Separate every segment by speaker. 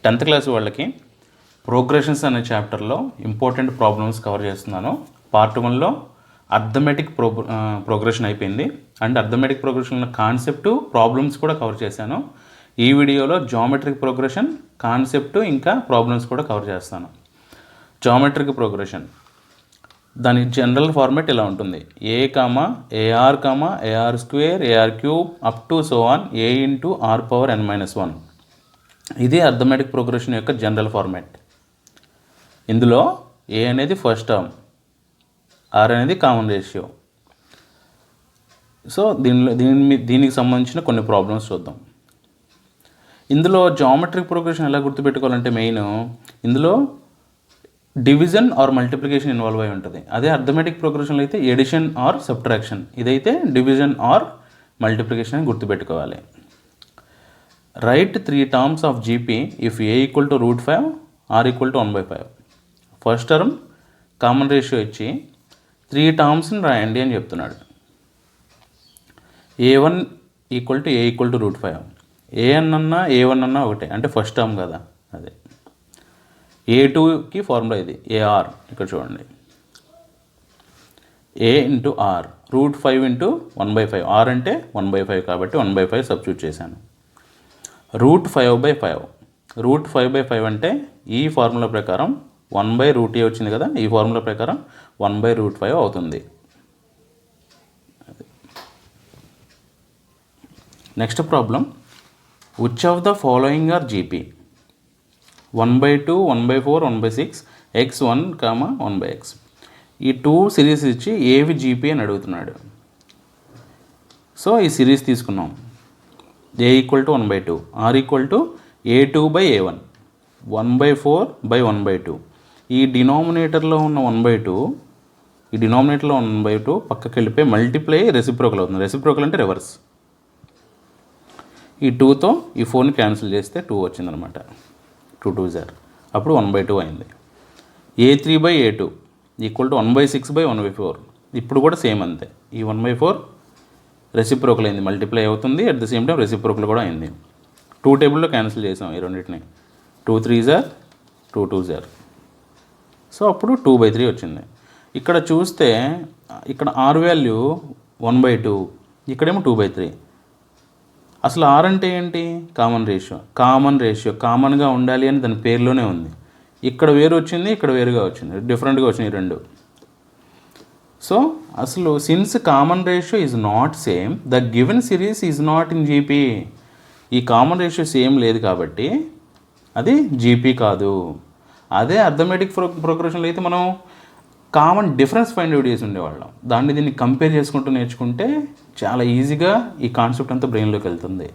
Speaker 1: 10th class వాళ్ళకి progressions అనే చాప్టర్లో ఇంపార్టెంట్ ప్రాబ్లమ్స్ కవర్ చేస్తున్నాను. పార్ట్ 1లో అర్థమెటిక్ ప్రోగ్రెషన్ అయిపోయింది అండ్ అర్థమెటిక్ ప్రోగ్రెషన్లో కాన్సెప్ట్ ప్రాబ్లమ్స్ కూడా కవర్ చేశాను. ఈ వీడియోలో జామెట్రిక్ ప్రోగ్రెషన్ కాన్సెప్ట్ ఇంకా ప్రాబ్లమ్స్ కూడా కవర్ చేస్తాను. జామెట్రిక్ ప్రోగ్రెషన్ దాని జనరల్ ఫార్మాట్ ఇలా ఉంటుంది: A comma AR comma AR square AR cube up to so on A into R power n-1. ఇది అర్థమెటిక్ ప్రోగ్రెషన్ యొక్క జనరల్ ఫార్మాట్. ఇందులో ఏ అనేది ఫస్ట్ టర్మ్, ఆర్ అనేది కామన్ రేషియో. సో దీనికి సంబంధించిన కొన్ని ప్రాబ్లమ్స్ చూద్దాం. ఇందులో జామెట్రిక్ ప్రోగ్రెషన్ ఎలా గుర్తుపెట్టుకోవాలంటే మెయిన్ ఇందులో డివిజన్ ఆర్ మల్టిప్లికేషన్ ఇన్వాల్వ్ అయి ఉంటుంది. అదే అర్థమెటిక్ ప్రోగ్రెషన్లో అయితే ఎడిషన్ ఆర్ సబ్ట్రాక్షన్, ఇదైతే డివిజన్ ఆర్ మల్టిప్లికేషన్ అని గుర్తుపెట్టుకోవాలి. Write 3 terms of GP if A equal to √5 R equal to 1/5. First term common ratio ఇచ్చి 3 టర్మ్స్ని రాయండి అని చెప్తున్నాడు. A1 equal to A equal to √5. AN అన్నా A1 అన్నా ఒకటే, అంటే ఫస్ట్ టర్మ్ కదా. అదే A2కి ఫార్ములా ఇది ఏఆర్. ఇక్కడ చూడండి, ఏ ఇంటూ ఆర్ √5 ఇంటూ 1/5. ఆర్ అంటే 1/5 కాబట్టి 1/5 సబ్స్టిట్యూట్ చేశాను. √5/5. √5/5 అంటే ఈ ఫార్ములా ప్రకారం 1/√a వచ్చింది కదా, ఈ ఫార్ములా ప్రకారం 1/√5 అవుతుంది. Next problem, which of the following are GP? 1/2 1/4 1/6 x1, 1/x. ఈ 2 సిరీస్ ఇచ్చి ఏవి జీపీ అని అడుగుతున్నాడు. సో ఈ సిరీస్ తీసుకున్నాం. A equal to 1/2, R equal to A2/A1, 1/4/1/2. ఈ డినామినేటర్లో ఉన్న 1/2 పక్కకి వెళ్ళిపోయి మల్టిప్లై రెసిప్రోకల్ అవుతుంది. రెసిప్రోకల్ అంటే రివర్స్. ఈ 2తో ఈ 4ని క్యాన్సిల్ చేస్తే 2 వచ్చిందనమాట. 2 2s are, అప్పుడు 1/2 అయింది. A3/A2 equal to 1/6/1/4. ఇప్పుడు కూడా సేమ్ అంతే. ఈ 1/4 రెసిప్రోకల్ అయింది, మల్టిప్లై అవుతుంది, at the same time reciprocal కూడా అయింది. 2 టేబుల్లో క్యాన్సిల్ చేసాం ఈ రెండింటిని. 2 3s are, 2 2s are. So అప్పుడు 2/3 వచ్చింది. ఇక్కడ చూస్తే ఇక్కడ ఆర్ వాల్యూ 1/2, ఇక్కడేమో 2/3. అసలు ఆర్ అంటే ఏంటి? కామన్ రేషియో కామన్గా ఉండాలి అని దాని పేరులోనే ఉంది. ఇక్కడ వేరు వచ్చింది, ఇక్కడ వేరుగా వచ్చింది, డిఫరెంట్గా వచ్చినాయి రెండు. సో అసలు since common ratio is not same, the given series is not in GP. ఈ కామన్ రేషియో సేమ్ లేదు కాబట్టి అది జీపీ కాదు. అదే అర్థమెటిక్ ప్రోగ్రెషన్లో అయితే మనం కామన్ డిఫరెన్స్ ఫైండ్ అవుట్ చేసి ఉండేవాళ్ళం. దీన్ని కంపేర్ చేసుకుంటూ నేర్చుకుంటే చాలా ఈజీగా ఈ కాన్సెప్ట్ అంతా బ్రెయిన్లోకి వెళ్తుంది.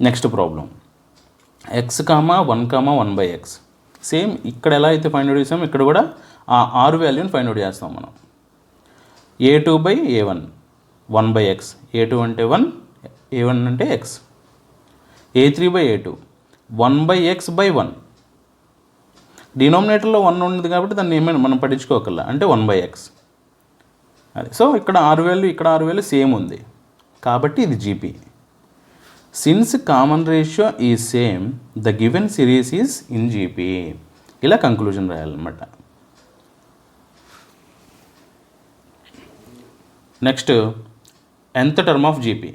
Speaker 1: Next problem, x, 1, 1/x. Same ఇక్కడ ఎలా అయితే ఫైండ్ అవుట్ చేసామో ఇక్కడ కూడా ఆ ఆర్ వాల్యూని ఫైండ్ అవుట్ చేస్తాం మనం. A2/A1, 1/x. A2 అంటే 1, A1 అంటే x. A3/A2, 1/x/1. డినామినేటర్లో 1 ఉంది కాబట్టి దాన్ని ఏమైనా మనం పట్టించుకోకల్లా, అంటే 1/x. అది. సో ఇక్కడ ఆర్ వాల్యూ ఇక్కడ ఆర్ వాల్యూ సేమ్ ఉంది కాబట్టి ఇది GP. Since common ratio is same, the given series is in GP. ఇలా కంక్లూజన్ రాయాలన్నమాట. Next, nth term of GP.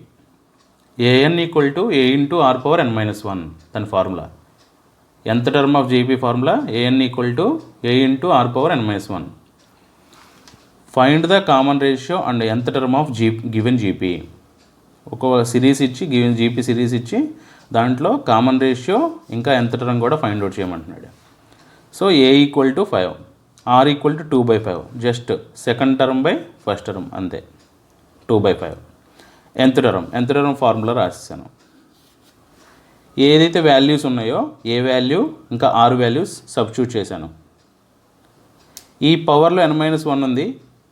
Speaker 1: AN equal to A into R power n-1 దాని formula. nth term of GP formula AN equal to A into R power n-1. Find the common ratio and nth term of given GP. ఒక series ఇచ్చి given GP series ఇచ్చి దాంట్లో common ratio ఇంకా nth term కూడా find out చేయమంటున్నాడు. So A equal to 5, R equal to 2/5. Just second term by first term అంతే, 2/5. nth term formula రాసేసాను. ఏదైతే వాల్యూస్ ఉన్నాయో ఏ వాల్యూ ఇంకా ఆర్ వాల్యూస్ సబ్స్టిట్యూట్ చేశాను. ఈ పవర్లో n-1 ఉంది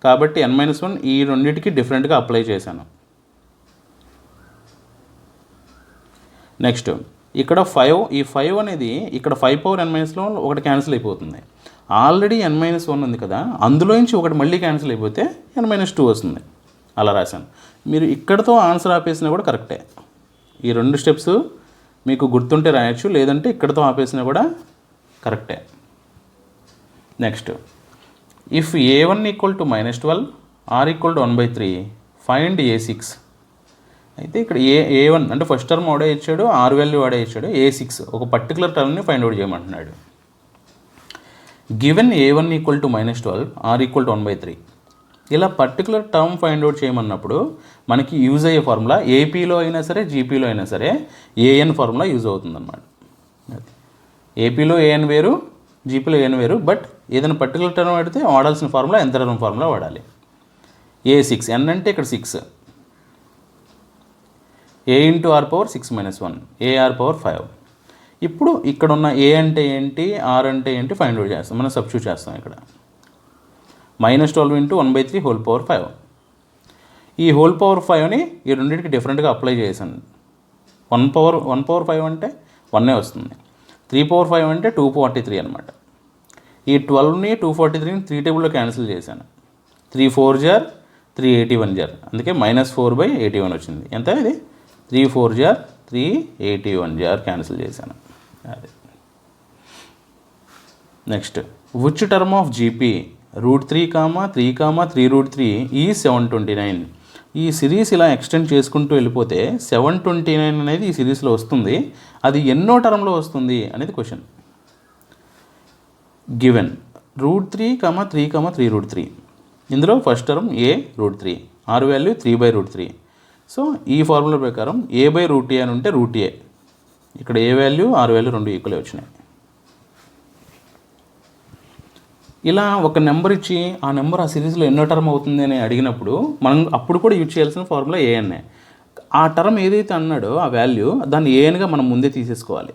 Speaker 1: కాబట్టి n-1 ఈ రెండింటికి డిఫరెంట్గా అప్లై చేశాను. నెక్స్ట్ ఇక్కడ 5, ఈ 5 అనేది ఇక్కడ 5 పవర్ n-1లో ఒకటి క్యాన్సిల్ అయిపోతుంది. ఆల్రెడీ n-1 ఉంది కదా, అందులో నుంచి ఒకటి మళ్ళీ క్యాన్సిల్ అయిపోతే n-2 వస్తుంది. అలా రాశాను. మీరు ఇక్కడతో ఆన్సర్ ఆపేసినా కూడా కరెక్టే. ఈ 2 స్టెప్స్ మీకు గుర్తుంటే రాయొచ్చు, లేదంటే ఇక్కడతో ఆపేసినా కూడా కరెక్టే. Next, if A1 equal to -12 R equal to 1/3 find A6. అయితే ఇక్కడ A1 అంటే ఫస్ట్ టర్మ్ వాడే ఇచ్చాడు, R వాల్యూ వాడే ఇచ్చాడు. A6 ఒక పర్టికులర్ టర్మ్ని ఫైండ్ అవుట్ చేయమంటున్నాడు. Given A1 equal to -12 R equal to 1/3. ఇలా పర్టికులర్ టర్మ్ ఫైండ్ అవుట్ చేయమన్నప్పుడు మనకి యూజ్ అయ్యే ఫార్ములా ఏపీలో అయినా సరే జీపీలో అయినా సరే ఏఎన్ ఫార్ములా యూజ్ అవుతుందన్నమాట. ఏపీలో ఏఎన్ వేరు, జీపీలో ఏఎన్ వేరు, బట్ ఏదైనా పర్టికులర్ టర్మ్ వాడితే వాడాల్సిన ఫార్ములా ఎంత టర్మ్ ఫార్ములా వాడాలి. A6 n అంటే ఇక్కడ 6, A into R power 6 - 1 AR power 5. ఇప్పుడు ఇక్కడ ఉన్న A అంటే ఏంటి, R అంటే ఏంటి ఫైండ్ అవుట్ చేస్తాం, మనం సబ్స్టిట్యూట్ చేస్తాం. ఇక్కడ -12 ఇంటూ 1/3 హోల్ పవర్ 5. ఈ హోల్ పవర్ 5ని ఈ రెండింటికి డిఫరెంట్గా అప్లై చేశాను. 1 పవర్ 5 అంటే 1 వస్తుంది, 3 పవర్ 5 అంటే 243 అనమాట. ఈ 12ని 243ని 3 టేబుల్లో క్యాన్సిల్ చేశాను. 3 4 జార్ 381 జార్, అందుకే -4/81 వచ్చింది. ఎంత ఇది? 3 4 జార్ 381 జార్ క్యాన్సిల్ చేశాను. అది next, which term of GP √3, 3, 3√3 ఈ 729. ఈ సిరీస్ ఇలా ఎక్స్టెండ్ చేసుకుంటూ వెళ్ళిపోతే 729 అనేది ఈ సిరీస్లో వస్తుంది. అది ఎన్నో టర్మ్లో వస్తుంది అనేది క్వశ్చన్. గివెన్ √3, 3, 3√3. ఇందులో first term A√3, R value 3/√3. So ఈ ఫార్ములా ప్రకారం A/√A అని ఉంటే √A. ఇక్కడ A వాల్యూ R వాల్యూ రెండు ఈక్వల్ వచ్చినాయి. ఇలా ఒక నెంబర్ ఇచ్చి ఆ నెంబర్ ఆ సిరీస్లో ఎన్నో టర్మ్ అవుతుంది అని అడిగినప్పుడు మనం అప్పుడు కూడా యూజ్ చేయాల్సిన ఫార్ములా ఏఎన్ఏ. ఆ టర్మ్ ఏదైతే అన్నాడో ఆ వాల్యూ దాన్ని ఏఎన్గా మనం ముందే తీసేసుకోవాలి.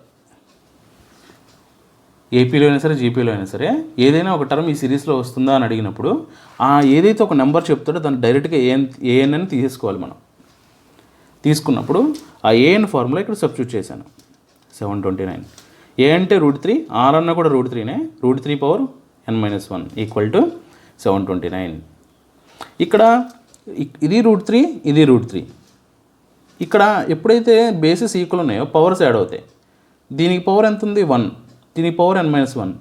Speaker 1: ఏపీలో అయినా సరే జీపీలో అయినా సరే ఏదైనా ఒక టర్మ్ ఈ సిరీస్లో వస్తుందా అని అడిగినప్పుడు ఆ ఏదైతే ఒక నెంబర్ చెప్తాడో దాన్ని డైరెక్ట్గా ఏఎన్ అని తీసేసుకోవాలి. మనం తీసుకున్నప్పుడు ఆ ఏఎన్ ఫార్ములా ఇక్కడ సబ్స్టిట్యూట్ చేశాను. 729. ఏ అంటే √3, R అన్న కూడా √3నే, √3 పవర్ n-1 ఈక్వల్ టు 729. ఇక్కడ ఇది √3, ఇది √3. ఇక్కడ ఎప్పుడైతే బేసిస్ ఈక్వల్ ఉన్నాయో పవర్స్ యాడ్ అవుతాయి. దీనికి పవర్ ఎంత ఉంది? 1, దీనికి పవర్ n-1.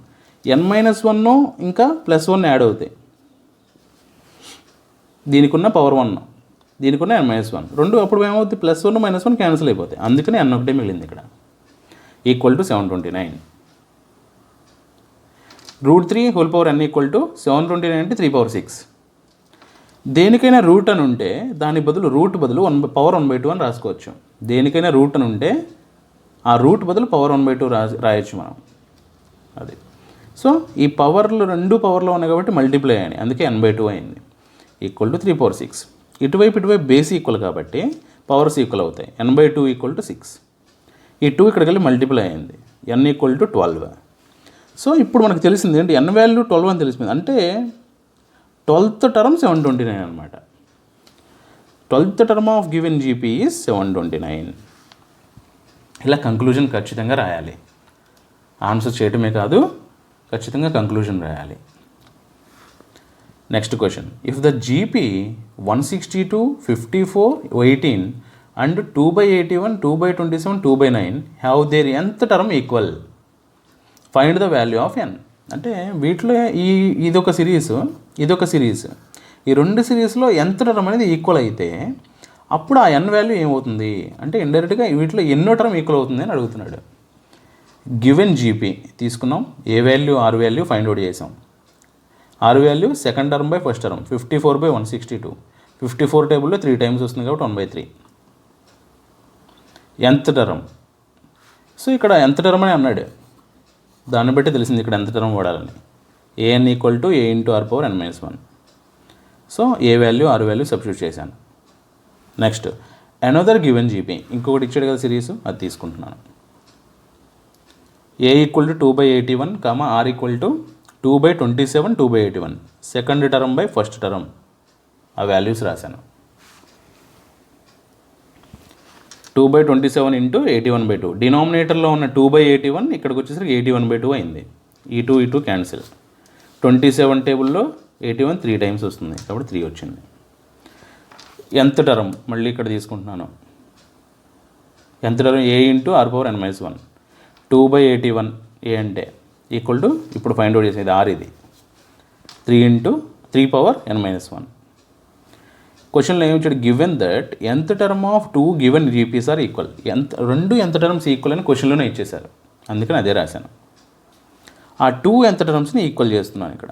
Speaker 1: n-1 ఇంకా +1 యాడ్ అవుతాయి. దీనికి ఉన్న పవర్ 1, దీనికి ఉన్న n-1 రెండు, అప్పుడు ఏమవుతుంది? +1 -1 క్యాన్సిల్ అయిపోతాయి. అందుకని n ఒకటే మిగిలింది ఇక్కడ, equal to 729. √3 whole power n equal to 729 అంటే 3 పవర్ 6. దేనికైనా రూట్ అని ఉంటే దాని బదులు రూట్ బదులు పవర్ 1/2 అని రాసుకోవచ్చు. దేనికైనా రూట్ అని ఉంటే ఆ రూట్ బదులు పవర్ 1/2 రాయొచ్చు మనం. అది సో ఈ పవర్లు రెండు పవర్లో ఉన్నాయి కాబట్టి మల్టిప్లై అయ్యాయి, అందుకే n/2 అయింది. Equal to 3 power 6. ఇటువైపు బేస్ ఈక్వల్ కాబట్టి పవర్స్ ఈక్వల్ అవుతాయి. n/2 equal to 6. ఈ 2 ఇక్కడికి వెళ్ళి మల్టిప్లై అయింది, n ఈక్వల్ టు 12. సో ఇప్పుడు మనకు తెలిసింది ఏంటి? n వాల్యూ 12 అని తెలిసింది. అంటే 12th టర్మ్ 729 అనమాట. 12th term of given GP is 729. ఇలా కంక్లూజన్ ఖచ్చితంగా రాయాలి. ఆన్సర్ చేయటమే కాదు, ఖచ్చితంగా కంక్లూజన్ రాయాలి. Next question, if the GP 162, 54, 18 and 2/81, 2/27, 2/9 have their nth term equal, find the value of n. అంటే వీటిలో ఇదొక సిరీస్, ఇదొక సిరీస్. ఈ రెండు సిరీస్లో nth టర్మ్ అనేది ఈక్వల్ అయితే అప్పుడు ఆ n వాల్యూ ఏమవుతుంది అంటే ఇండైరెక్ట్గా వీటిలో ఎన్నో టర్మ్ ఈక్వల్ అవుతుంది అని అడుగుతున్నాడు. గివెన్ జీపీ తీసుకున్నాం, A value R value find out చేసాం. R value second term by first term 54/162. 54 టేబుల్లో 3 టైమ్స్ వస్తుంది కాబట్టి 1/3. nth టర్మ్, సో ఇక్కడ nth టర్మ్ అని అన్నాడు, దాన్ని బట్టి తెలిసింది ఇక్కడ nth టర్మ్ వాడాలని. an equal to a into r power n-1. So A value R value substitute చేశాను. నెక్స్ట్, అనదర్ గివెన్ జీపీ, ఇంకొకటి ఇచ్చాడు కదా సిరీస్, అది తీసుకుంటున్నాను. a equal to 2/81, r equal to 2/27, 2/81. Second term by first term ఆ values రాశాను. 2/27 into 81/2. డినామినేటర్లో ఉన్న 2/81 ఇక్కడికి వచ్చేసరికి 81/2 అయింది. ఈ 2 క్యాన్సిల్. 27 టేబుల్లో 81 3 టైమ్స్ వస్తుంది కాబట్టి 3 వచ్చింది. nth టర్మ్ మళ్ళీ ఇక్కడ తీసుకుంటున్నాను. nth term a into r power n minus 1 2/81 a అంటే ఈక్వల్ టు ఇప్పుడు ఫైండ్ అవుట్ చేసేది r ఇది 3 ఇంటూ 3 పవర్ n మైనస్ 1. క్వశ్చన్లో ఏమి ఇచ్చాడు, given that nth term of 2 given GPs are equal. రెండు nth టర్మ్స్ ఈక్వల్ అని క్వశ్చన్లోనే ఇచ్చేశారు, అందుకని అదే రాశాను. ఆ 2 nth టర్మ్స్ని ఈక్వల్ చేస్తున్నాను ఇక్కడ.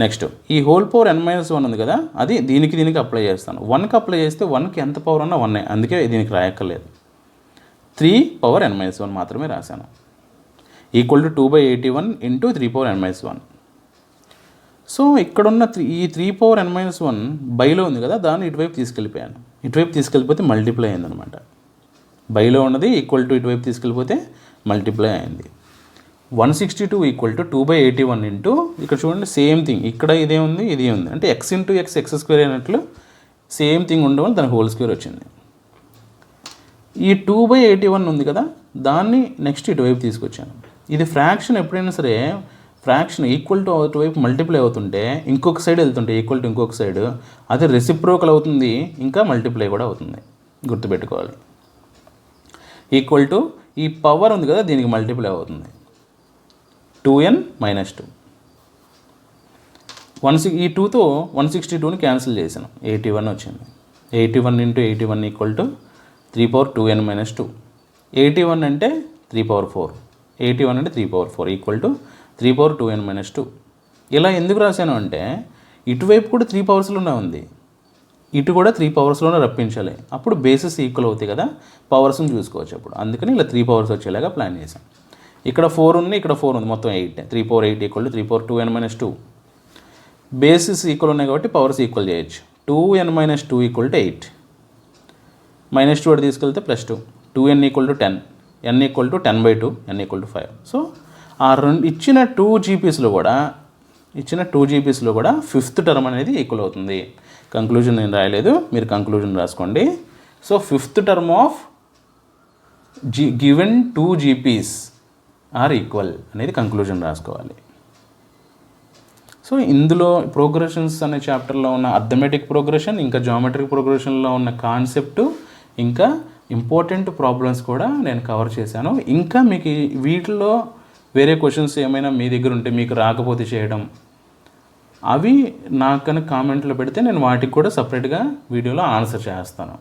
Speaker 1: నెక్స్ట్ ఈ హోల్ పవర్ n మైనస్ 1 ఉంది కదా, అది దీనికి అప్లై చేస్తాను. 1కి అప్లై చేస్తే 1కి ఎంత పవర్ ఉన్నా 1, అందుకే దీనికి రాయక్కర్లేదు. 3 పవర్ n మైనస్ 1 మాత్రమే రాశాను. Equal to 2/81 into 3 power n minus 1. So ఇక్కడున్న ఈ 3 పవర్ n మైనస్ 1 బైలో ఉంది కదా, దాన్ని ఇటువైపు తీసుకెళ్ళిపోయాను. ఇటువైపు తీసుకెళ్ళిపోతే మల్టిప్లై అయిందనమాట. బైలో ఉన్నది ఈక్వల్ టు ఇటువైపు తీసుకెళ్ళిపోతే మల్టిప్లై అయింది. 162 ఈక్వల్ టు 2/81 ఇంటూ ఇక్కడ చూడండి సేమ్ థింగ్, ఇక్కడ ఇదే ఉంది ఇది ఉంది, అంటే x ఇంటూ ఎక్స్ స్క్వేర్ అయినట్లు సేమ్ థింగ్ ఉండడం దాని హోల్ స్క్వేర్ వచ్చింది. ఈ 2/81 ఉంది కదా, దాన్ని నెక్స్ట్ ఇటువైపు తీసుకొచ్చాను. ఇది ఫ్రాక్షన్ ఎప్పుడైనా సరే ఫ్రాక్షన్ ఈక్వల్ టు అటువైపు మల్టిప్లై అవుతుంటే ఇంకొక సైడ్ వెళ్తుంటే ఈక్వల్ టు ఇంకొక సైడ్ అది రెసిప్రోకల్ అవుతుంది, ఇంకా మల్టిప్లై కూడా అవుతుంది, గుర్తుపెట్టుకోవాలి. ఈక్వల్ టు ఈ పవర్ ఉంది కదా, దీనికి మల్టిప్లై అవుతుంది 2n మైనస్ 2. ఈ 2తో 162ని క్యాన్సిల్ చేశాను, 81 వచ్చింది. 81 into 81 equal to 3 power 2n minus 2. 81 అంటే 3 పవర్ 4, 81 అంటే 3 power 4 equal to 3 power 2n minus 2. ఇలా ఎందుకు రాశాను అంటే ఇటువైపు కూడా 3 పవర్స్లోనే ఉంది, ఇటు కూడా 3 పవర్స్లోనే రప్పించాలి, అప్పుడు బేసెస్ ఈక్వల్ అవుతాయి కదా, పవర్స్ని చూసుకోవచ్చు అప్పుడు. అందుకని ఇలా 3 పవర్స్ వచ్చేలాగా ప్లాన్ చేశాను. ఇక్కడ 4 ఉంది, ఇక్కడ 4 ఉంది, మొత్తం 8. 3 power 8 equal to 3 power 2n minus 2. Basis equal ఉన్నాయి కాబట్టి పవర్స్ ఈక్వల్ చేయొచ్చు. 2n minus 2 equal to 8. Minus 2 అటు తీసుకెళ్తే plus 2. 2n equal to 10, n equal to 10/2, n equal to 5. So ఆ ఇచ్చిన 2 జీపీస్లో కూడా ఫిఫ్త్ టర్మ్ అనేది ఈక్వల్ అవుతుంది. కంక్లూజన్ నేను రాయలేదు, మీరు కంక్లూజన్ రాసుకోండి. So fifth term of given 2 GPs are equal అనేది కంక్లూజన్ రాసుకోవాలి. సో ఇందులో ప్రోగ్రెషన్స్ అనే చాప్టర్లో ఉన్న అర్థమెటిక్ ప్రోగ్రెషన్, ఇంకా జామెట్రిక్ ప్రోగ్రెషన్లో ఉన్న కాన్సెప్ట్, ఇంకా ఇంపార్టెంట్ ప్రాబ్లమ్స్ కూడా నేను కవర్ చేశాను. ఇంకా మీకు వీటిలో వేరే క్వశ్చన్స్ ఏమైనా మీ దగ్గర ఉంటే మీకు రాకపోతే చేయడం, అవి నాకు కనుక కామెంట్లో పెడితే నేను వాటికి కూడా సపరేట్గా వీడియోలో ఆన్సర్ చేస్తాను.